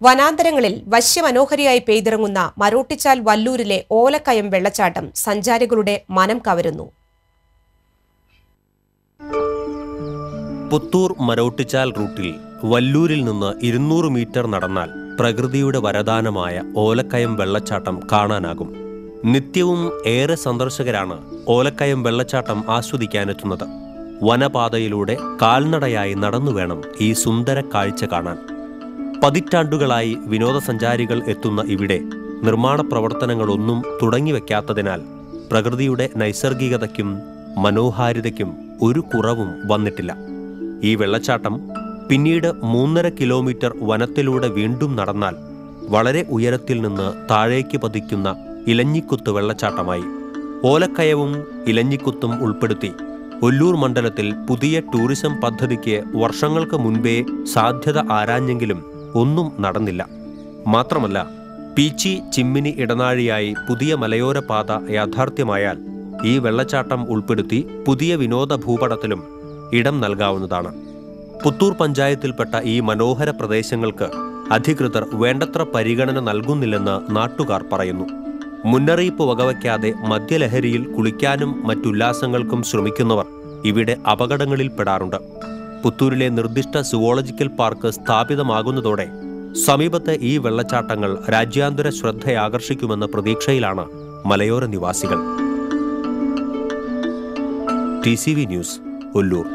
വനാന്തരങ്ങളിൽ വശ്യമനോഹരിയായി പെയ്തിറങ്ങുന്ന മരോട്ടിച്ചാൽ വല്ലൂരിലെ ഓലക്കയം വെള്ളച്ചാട്ടം സഞ്ചാരികളുടെ മനം കവരുന്നു. പുത്തൂർ മരോട്ടിച്ചാൽ റൂട്ടിൽ വല്ലൂരിൽ നിന്ന് 200 മീറ്റർ നടന്നാൽ പ്രകൃതിയുടെ വരദാനമായ ഓലക്കയം വെള്ളച്ചാട്ടം കാണാനാകും. നിത്യവും ഏറെ സന്ദർശകരാണ് ഓലക്കയം വെള്ളച്ചാട്ടം ആസ്വദിക്കാനെത്തുന്നത്. വനപാതയിലൂടെ കാൽനടയായി നടന്നുവേണം ഈ സുന്ദര കാഴ്ച കാണാൻ. പതിറ്റാണ്ടുകളായി വിനോദസഞ്ചാരികൾ എത്തുന്ന ഇവിടെ നിർമ്മാണ പ്രവർത്തനങ്ങളൊന്നും തുടങ്ങിവെക്കാത്തതിനാൽ പ്രകൃതിയുടെ നൈസർഗികതയ്ക്കും മനോഹാരിതയ്ക്കും ഒരു കുറവും വന്നിട്ടില്ല. ഈ വെള്ളച്ചാട്ടം പിന്നീട് 3.5 കിലോമീറ്റർ വനത്തിലൂടെ വീണ്ടും നടന്നാൽ വളരെ ഉയരത്തിൽ നിന്ന് താഴേക്ക് പതിക്കുന്ന ഇലഞ്ഞിക്കുത്ത് വെള്ളച്ചാട്ടമായി. ഓലക്കയവും ഇലഞ്ഞിക്കുത്തും ഉൾപ്പെടുത്തി ഒല്ലൂർ മണ്ഡലത്തിൽ പുതിയ ടൂറിസം പദ്ധതിക്ക് വർഷങ്ങൾക്ക് മുൻപേ സാധ്യത ആരാഞ്ഞെങ്കിലും ഒന്നും നടന്നില്ല. മാത്രമല്ല, പീച്ചി ചിമ്മിനി ഇടനാഴിയായി പുതിയ മലയോര പാത യാഥാർത്ഥ്യമായാൽ ഈ വെള്ളച്ചാട്ടം ഉൾപ്പെടുത്തി പുതിയ വിനോദ ഭൂപടത്തിലും ഇടം നൽകാവുന്നതാണ്. പുത്തൂർ പഞ്ചായത്തിൽപ്പെട്ട ഈ മനോഹര പ്രദേശങ്ങൾക്ക് അധികൃതർ വേണ്ടത്ര പരിഗണന നൽകുന്നില്ലെന്ന് നാട്ടുകാർ പറയുന്നു. മുന്നറിയിപ്പ് വകവയ്ക്കാതെ മദ്യലഹരിയിൽ കുളിക്കാനും മറ്റുല്ലാസങ്ങൾക്കും ശ്രമിക്കുന്നവർ ഇവിടെ അപകടങ്ങളിൽപ്പെടാറുണ്ട്. പുത്തൂരിലെ നിർദ്ദിഷ്ട സുവോളജിക്കൽ പാർക്ക് സ്ഥാപിതമാകുന്നതോടെ സമീപത്തെ ഈ വെള്ളച്ചാട്ടങ്ങൾ രാജ്യാന്തര ശ്രദ്ധയാകർഷിക്കുമെന്ന പ്രതീക്ഷയിലാണ് മലയോര നിവാസികൾ. TCV news, Ollur.